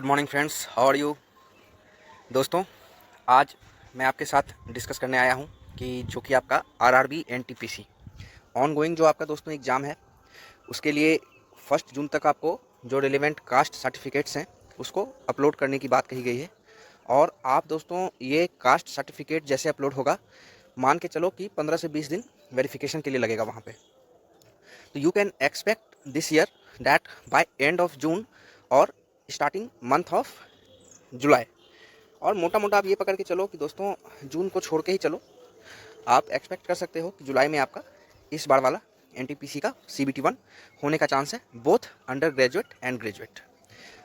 Morning friends, how are you. दोस्तों, आज मैं आपके साथ डिस्कस करने आया हूं कि जो कि आपका आरआरबी एनटीपीसी ऑन गोइंग जो आपका दोस्तों एग्ज़ाम है, उसके लिए 1 जून तक आपको जो रिलेवेंट कास्ट सर्टिफिकेट्स हैं उसको अपलोड करने की बात कही गई है। और आप दोस्तों ये कास्ट सर्टिफिकेट जैसे अपलोड होगा, मान के चलो कि 15 से 20 दिन वेरिफिकेशन के लिए लगेगा वहाँ पे। तो you can expect this year that bye end of June और स्टार्टिंग मंथ ऑफ जुलाई, और मोटा मोटा आप ये पकड़ के चलो कि दोस्तों जून को छोड़ के ही चलो, आप एक्सपेक्ट कर सकते हो कि जुलाई में आपका इस बार वाला एनटीपीसी का CBT 1 होने का चांस है, both under graduate and graduate.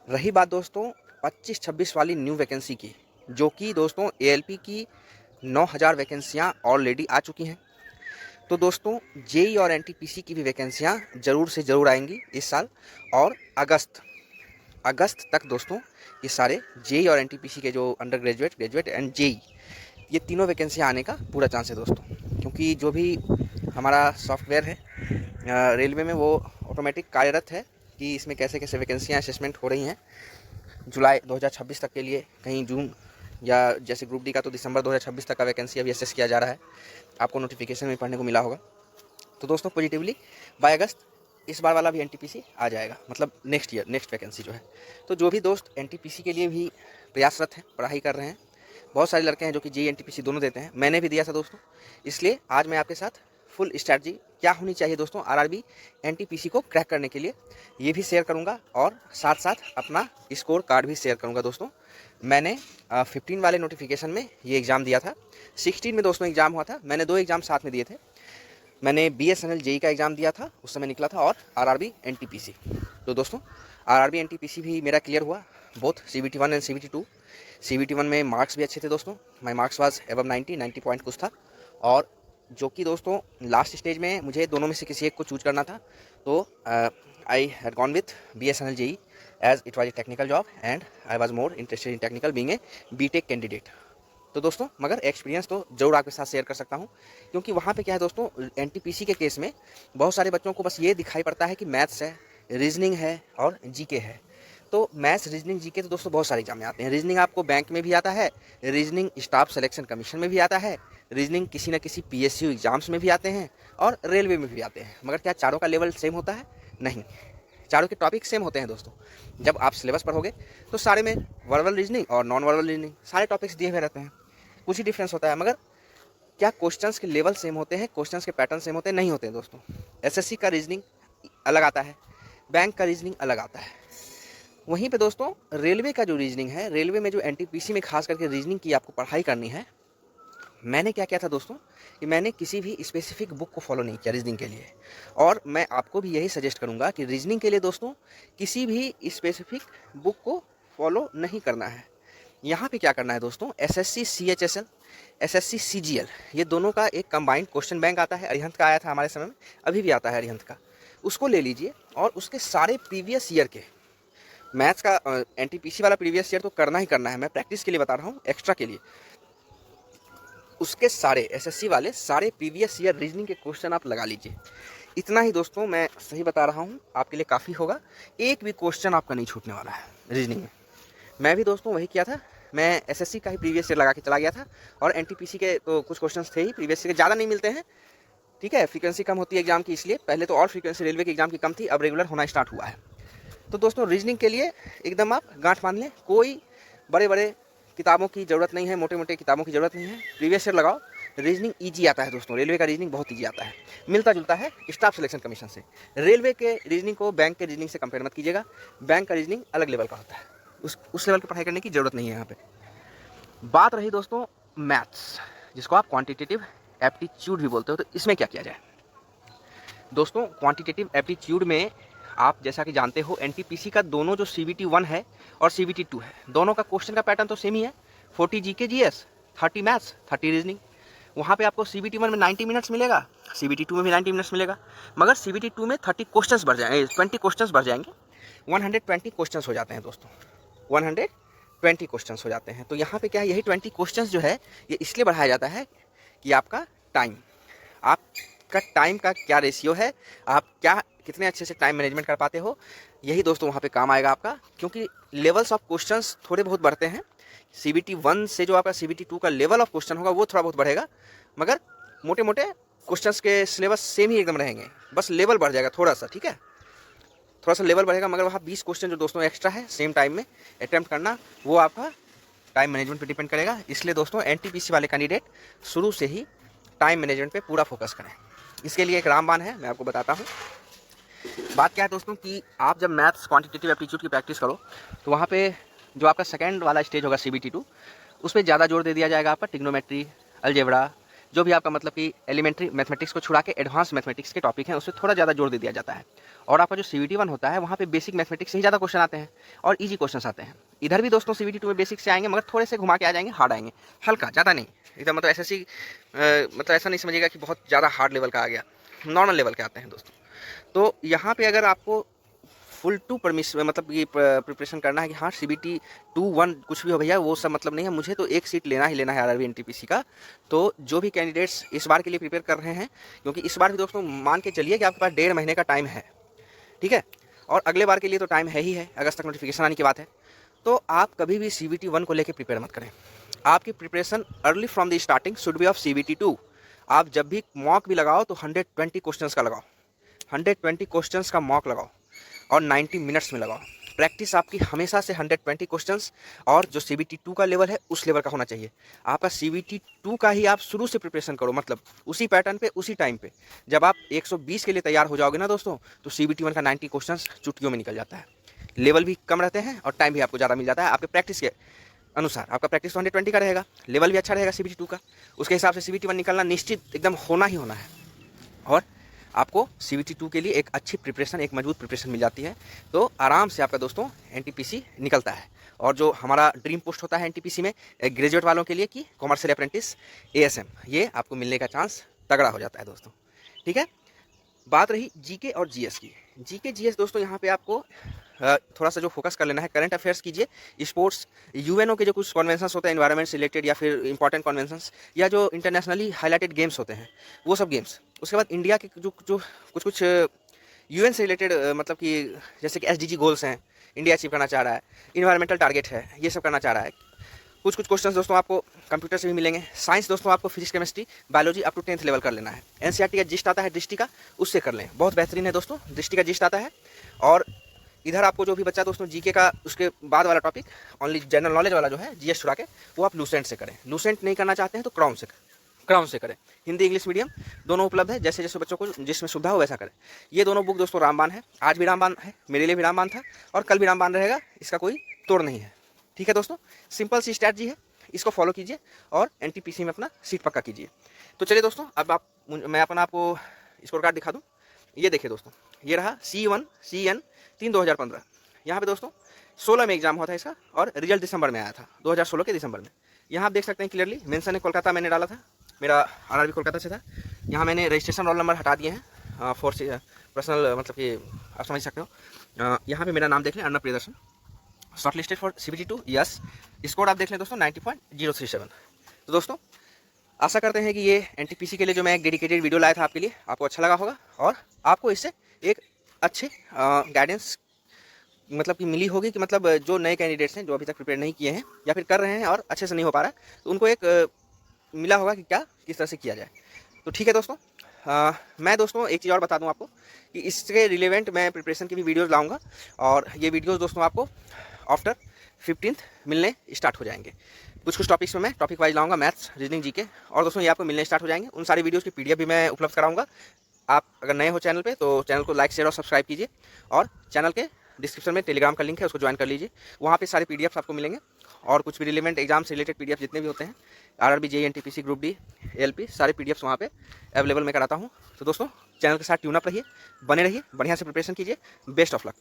रही बात दोस्तों 25-26 वाली न्यू वैकेंसी की, जो कि दोस्तों ALP की 9000 वैकेंसियाँ ऑलरेडी आ चुकी हैं। तो दोस्तों जेई और एनटीपीसी की भी वैकेंसियाँ ज़रूर से ज़रूर आएंगी इस साल, और अगस्त तक दोस्तों ये सारे जेई और एनटीपीसी के जो under graduate, graduate and JE, ये तीनों वैकेंसियाँ आने का पूरा चांस है दोस्तों। क्योंकि जो भी हमारा सॉफ्टवेयर है रेलवे में, वो ऑटोमेटिक कार्यरत है कि इसमें कैसे कैसे वैकेंसियाँ असेसमेंट हो रही हैं जुलाई 2026 तक के लिए, कहीं जून, या जैसे ग्रुप डी का तो दिसंबर 2026 तक का वैकेंसी अभी असेस किया जा रहा है, आपको नोटिफिकेशन में पढ़ने को मिला होगा। तो दोस्तों पॉजिटिवली बाय अगस्त इस बार वाला भी एनटीपीसी आ जाएगा, मतलब नेक्स्ट ईयर नेक्स्ट वैकेंसी जो है। तो जो भी दोस्त एनटीपीसी के लिए भी प्रयासरत हैं, पढ़ाई कर रहे हैं, बहुत सारे लड़के हैं जो कि जेई एनटीपीसी दोनों देते हैं, मैंने भी दिया था दोस्तों, इसलिए आज मैं आपके साथ फुल स्ट्रैटेजी क्या होनी चाहिए दोस्तों आरआरबी एनटीपीसी को क्रैक करने के लिए, ये भी शेयर करूंगा, और साथ साथ अपना स्कोर कार्ड भी शेयर करूंगा दोस्तों। मैंने 15 वाले नोटिफिकेशन में ये एग्ज़ाम दिया था, 16 में दोस्तों एग्ज़ाम हुआ था, मैंने 2 एग्ज़ाम साथ में दिए थे। मैंने BSNL जेई का एग्ज़ाम दिया था, उस समय निकला था, और आरआरबी एनटीपीसी। तो दोस्तों आरआरबी एनटीपीसी भी मेरा क्लियर हुआ, both CBT 1 and CBT 2। CBT 1 में मार्क्स भी अच्छे थे दोस्तों, माई मार्क्स वाज एबव 90 पॉइंट कुछ था, और जो कि दोस्तों लास्ट स्टेज में मुझे दोनों में से किसी एक को चूज करना था, तो I had gone with BSNL JE as it was a technical job and I was more interested in technical being a BTech candidate. तो दोस्तों मगर एक्सपीरियंस तो जरूर आपके साथ शेयर कर सकता हूँ, क्योंकि वहाँ पे क्या है दोस्तों, एनटीपीसी के केस में बहुत सारे बच्चों को बस ये दिखाई पड़ता है कि मैथ्स है, रीजनिंग है और जीके है। तो मैथ्स, रीजनिंग, जीके तो दोस्तों बहुत सारे एग्जाम में आते हैं। रीजनिंग आपको बैंक में भी आता है, रीजनिंग स्टाफ सिलेक्शन कमीशन में भी आता है, रीजनिंग किसी न किसी PSU एग्जाम्स में भी आते हैं, और रेलवे में भी आते हैं। मगर क्या चारों का लेवल सेम होता है? नहीं, चारों के टॉपिक सेम होते हैं दोस्तों। जब आप सिलेबस पढ़ोगे तो सारे में वर्बल रीजनिंग और नॉन वर्बल रीजनिंग सारे टॉपिक्स दिए हुए रहते हैं, कुछ ही डिफरेंस होता है। मगर क्या क्वेश्चंस के लेवल सेम होते हैं, क्वेश्चंस के पैटर्न सेम होते हैं? नहीं होते हैं दोस्तों। SSC का रीजनिंग अलग आता है, बैंक का रीजनिंग अलग आता है। वहीं पे दोस्तों रेलवे का जो रीजनिंग है, रेलवे में जो एनटीपीसी में खास करके रीजनिंग की आपको पढ़ाई करनी है, मैंने क्या किया था दोस्तों कि मैंने किसी भी स्पेसिफिक बुक को फॉलो नहीं किया रीजनिंग के लिए, और मैं आपको भी यही सजेस्ट करूंगा कि रीजनिंग के लिए दोस्तों किसी भी स्पेसिफिक बुक को फॉलो नहीं करना है। यहाँ पे क्या करना है दोस्तों, SSC CHSL, SSC CGL, ये दोनों का एक कंबाइंड क्वेश्चन बैंक आता है। अरिहंत का आया था हमारे समय में, अभी भी आता है अरिहंत का, उसको ले लीजिए, और उसके सारे प्रीवियस ईयर के मैथ्स का एनटीपीसी वाला प्रीवियस ईयर तो करना ही करना है, मैं प्रैक्टिस के लिए बता रहा हूँ, एक्स्ट्रा के लिए उसके सारे SSC वाले सारे प्रीवियस ईयर रीजनिंग के क्वेश्चन आप लगा लीजिए। इतना ही दोस्तों मैं सही बता रहा हूँ, आपके लिए काफ़ी होगा, एक भी क्वेश्चन आपका नहीं छूटने वाला है रीजनिंग में। मैं भी दोस्तों वही किया था, मैं SSC का ही प्रीवियस ईयर लगा के चला गया था, और एनटीपीसी के तो कुछ क्वेश्चंस थे ही प्रीवियस ईयर के, ज़्यादा नहीं मिलते हैं, ठीक है, फ्रीक्वेंसी कम होती है एग्जाम की, इसलिए पहले तो और फ्रीक्वेंसी रेलवे के एग्जाम की कम थी, अब रेगुलर होना स्टार्ट हुआ है। तो दोस्तों रीजनिंग के लिए एकदम आप गांठ बांध लें, कोई बड़े बड़े किताबों की ज़रूरत नहीं है, मोटे मोटे किताबों की ज़रूरत नहीं है, प्रीवियस ईयर लगाओ। रीजनिंग ईजी आता है दोस्तों, रेलवे का रीजनिंग बहुत ईजी आता है, मिलता जुलता है स्टाफ सिलेक्शन कमीशन से। रेलवे के रीजनिंग को बैंक के रीजनिंग से कंपेयर मत कीजिएगा, बैंक का रीजनिंग अलग लेवल का होता है, उस लेवल की पढ़ाई करने की ज़रूरत नहीं है यहाँ पे। बात रही दोस्तों मैथ्स, जिसको आप क्वांटिटेटिव एप्टीट्यूड भी बोलते हो, तो इसमें क्या किया जाए दोस्तों। क्वांटिटेटिव एप्टीट्यूड में आप जैसा कि जानते हो, एनटीपीसी का दोनों जो CBT 1 है और CBT 2 है, दोनों का क्वेश्चन का पैटर्न तो सेम ही है, 40 GK GS, 30 मैथ्स, 30 रीजनिंग। वहाँ पे आपको CBT 1 में 90 मिनट्स मिलेगा, CBT 2 में भी 90 मिनट्स मिलेगा, मगर CBT 2 में 30 क्वेश्चंस बढ़ जाएंगे, 20 क्वेश्चंस बढ़ जाएंगे, 120 क्वेश्चंस हो जाते हैं दोस्तों, 120 क्वेश्चंस हो जाते हैं। तो यहाँ पे क्या है, यही 20 क्वेश्चंस जो है ये इसलिए बढ़ाया जाता है कि आपका टाइम का क्या रेशियो है, आप क्या कितने अच्छे से टाइम मैनेजमेंट कर पाते हो, यही दोस्तों वहाँ पे काम आएगा आपका। क्योंकि लेवल्स ऑफ क्वेश्चंस थोड़े बहुत बढ़ते हैं। CBT 1 से जो आपका CBT 2 का लेवल ऑफ क्वेश्चन होगा वो थोड़ा बहुत बढ़ेगा, मगर मोटे मोटे क्वेश्चंस के सिलेबस सेम ही एकदम रहेंगे, बस लेवल बढ़ जाएगा थोड़ा सा, ठीक है, थोड़ा सा लेवल बढ़ेगा। मगर वहाँ 20 क्वेश्चन जो दोस्तों एक्स्ट्रा है सेम टाइम में अटैम्प्ट करना, वो आपका टाइम मैनेजमेंट पे डिपेंड करेगा। इसलिए दोस्तों NTPC वाले कैंडिडेट शुरू से ही टाइम मैनेजमेंट पे पूरा फोकस करें। इसके लिए एक रामबाण है, मैं आपको बताता हूँ। बात क्या है दोस्तों कि आप जब मैथ्स क्वांटिटेटिव एप्टीट्यूड की प्रैक्टिस करो तो वहाँ पे जो आपका सेकंड वाला स्टेज होगा CBT 2, उस पर ज़्यादा जोर दे दिया जाएगा आपका ट्रिग्नोमेट्री, अलजेब्रा, जो भी आपका मतलब कि एलिमेंट्री मैथमेटिक्स को छुड़ा के एडवांस मैथमेटिक्स के टॉपिक हैं उस पर थोड़ा ज़्यादा जोर दे दिया जाता है। और आपका जो CBT 1 होता है वहाँ पे बेसिक मैथमेटिक्स से ही ज़्यादा क्वेश्चन आते हैं और इजी क्वेश्चन आते हैं। इधर भी दोस्तों CBT 2 में बेसिक से आएंगे, मगर थोड़े से घुमा के आ जाएंगे, हार्ड आएंगे, हल्का, ज़्यादा नहीं। एकदम मतलब SSC मतलब ऐसा नहीं समझिएगा कि बहुत ज़्यादा हार्ड लेवल का आ गया, नॉर्मल लेवल के आते हैं दोस्तों। तो यहाँ पे अगर आपको फुल टू परमिश मतलब ये प्रिपरेशन करना है कि हाँ CBT 2 1 कुछ भी हो भैया, वो सब मतलब नहीं है, मुझे तो एक सीट लेना ही लेना है RRB NTPC का। तो जो भी कैंडिडेट्स इस बार के लिए प्रिपेयर कर रहे हैं, क्योंकि इस बार भी दोस्तों मान के चलिए कि आपके पास 1.5 महीने का टाइम है, ठीक है, और अगले बार के लिए तो टाइम है ही है, अगस्त तक नोटिफिकेशन आने की बात है। तो आप कभी भी CBT 1 को लेकर प्रिपेयर मत करें। आपकी preparation early from the starting should be of CBT 2। आप जब भी मॉक भी लगाओ तो 120 क्वेश्चंस का लगाओ, 120 क्वेश्चंस का मॉक लगाओ और 90 मिनट्स में लगाओ। प्रैक्टिस आपकी हमेशा से 120 क्वेश्चंस और जो CBT 2 का लेवल है उस लेवल का होना चाहिए। आपका CBT 2 का ही आप शुरू से प्रिपरेशन करो, मतलब उसी पैटर्न पे उसी टाइम पे। जब आप 120 के लिए तैयार हो जाओगे ना दोस्तों, तो CBT 1 का 90 क्वेश्चंस चुटकियों में निकल जाता है। लेवल भी कम रहते हैं और टाइम भी आपको ज़्यादा मिल जाता है आपके प्रैक्टिस के अनुसार। आपका प्रैक्टिस तो 120 का रहेगा, लेवल भी अच्छा रहेगा CBT 2 का, उसके हिसाब से CBT 1 निकलना निश्चित एकदम होना ही होना है। और आपको CBT 2 के लिए एक अच्छी प्रिपरेशन, एक मजबूत प्रिपरेशन मिल जाती है, तो आराम से आपका दोस्तों NTPC निकलता है। और जो हमारा ड्रीम पोस्ट होता है NTPC में ग्रेजुएट वालों के लिए कि कॉमर्शियल अप्रेंटिस ASM, ये आपको मिलने का चांस तगड़ा हो जाता है दोस्तों, ठीक है। बात रही GK और GS की। GK GS दोस्तों यहाँ पे आपको थोड़ा सा जो फोकस कर लेना है, करंट अफेयर्स कीजिए, स्पोर्ट्स, UNO के जो कुछ कन्वेंशंस होते हैं एनवायरनमेंट से रिलेटेड या फिर इंपॉर्टेंट कन्वेंशंस, या जो इंटरनेशनली हाईलाइटेड गेम्स होते हैं वो सब गेम्स। उसके बाद इंडिया के जो कुछ UN से रिलेटेड मतलब कि जैसे कि SDG गोल्स हैं, इंडिया अचीव करना चाह रहा है, इन्वायरमेंटल टारगेट है, ये सब करना चाह रहा है। कुछ क्वेश्चंस दोस्तों आपको कंप्यूटर से भी मिलेंगे। साइंस दोस्तों आपको physics, chemistry, biology up to 10th level कर लेना है। NCERT का जिस्ट आता है दृष्टि का, उससे कर लें, बहुत बेहतरीन है दोस्तों, दृष्टि का जिस्ट आता है। और इधर आपको जो भी बच्चा दोस्तों GK का उसके बाद वाला टॉपिक ओनली जनरल नॉलेज वाला जो है GS छुड़ा के, वो आप लूसेंट से करें। लूसेंट नहीं करना चाहते हैं तो क्राउन से करें। हिंदी इंग्लिश मीडियम दोनों उपलब्ध है, जैसे जैसे बच्चों को जिसमें सुविधा हो वैसा करें। ये दोनों बुक दोस्तों रामबाण है, आज भी रामबाण है, मेरे लिए भी रामबाण था और कल भी रामबाण रहेगा, इसका कोई तोड़ नहीं है, ठीक है दोस्तों। सिंपल सी स्ट्रैटेजी है, इसको फॉलो कीजिए और NTPC में अपना सीट पक्का कीजिए। तो चलिए दोस्तों, अब मैं अपना आपको स्कोर कार्ड दिखा दूँ। ये देखिए दोस्तों, ये रहा C1 CN 3 2015। यहाँ पे दोस्तों 16 में एग्जाम हुआ था इसका और रिजल्ट दिसंबर में आया था, 2016 के दिसंबर में। यहाँ आप देख सकते हैं क्लियरली, मेंशन है कोलकाता मैंने डाला था, मेरा RRB कोलकाता से था। यहाँ मैंने रजिस्ट्रेशन रोल नंबर हटा दिए हैं फॉर पर्सनल, मतलब कि आप समझ सकते हो। यहाँ पे मेरा नाम देख लें, Arnav Priyadarshan, shortlisted for CBT 2, yes. Score आप देख लें दोस्तों 90.037। तो दोस्तों आशा करते हैं कि ये NTPC के लिए जो मैं एक डेडिकेटेड वीडियो लाया था आपके लिए, आपको अच्छा लगा होगा और आपको इससे एक अच्छे गाइडेंस मतलब कि मिली होगी कि मतलब जो नए कैंडिडेट्स हैं जो अभी तक प्रिपेयर नहीं किए हैं या फिर कर रहे हैं और अच्छे से नहीं हो पा रहा है, तो उनको एक मिला होगा कि क्या किस तरह से किया जाए। तो ठीक है दोस्तों, मैं दोस्तों एक चीज़ और बता दूं आपको कि इसके रिलेवेंट मैं प्रिपरेशन की भी वीडियोज़ लाऊंगा और ये वीडियोज़ दोस्तों आपको आफ्टर 15th मिलने स्टार्ट हो जाएंगे। कुछ टॉपिक्स में मैं टॉपिक वाइज लाऊंगा, मैथ्स, रीजनिंग, GK, और दोस्तों ये आपको मिलने स्टार्ट हो जाएंगे। उन सारी वीडियोज़ की PDF भी मैं उपलब्ध कराऊंगा। आप अगर नए हो चैनल पे तो चैनल को लाइक, शेयर और सब्सक्राइब कीजिए और चैनल के डिस्क्रिप्शन में टेलीग्राम का लिंक है, उसको ज्वाइन कर लीजिए। वहाँ पे सारे PDFs आपको मिलेंगे और कुछ भी रिलेवेंट एग्जाम से रिलेटेड PDF जितने भी होते हैं, RRB, JEE, NTPC, group D, ALP, सारे PDFs वहाँ पे अवेलेबल मैं कराता हूँ। तो दोस्तों चैनल के साथ ट्यून अप रहिए, बने रहिए, बढ़िया से प्रिपरेशन कीजिए। Best of luck.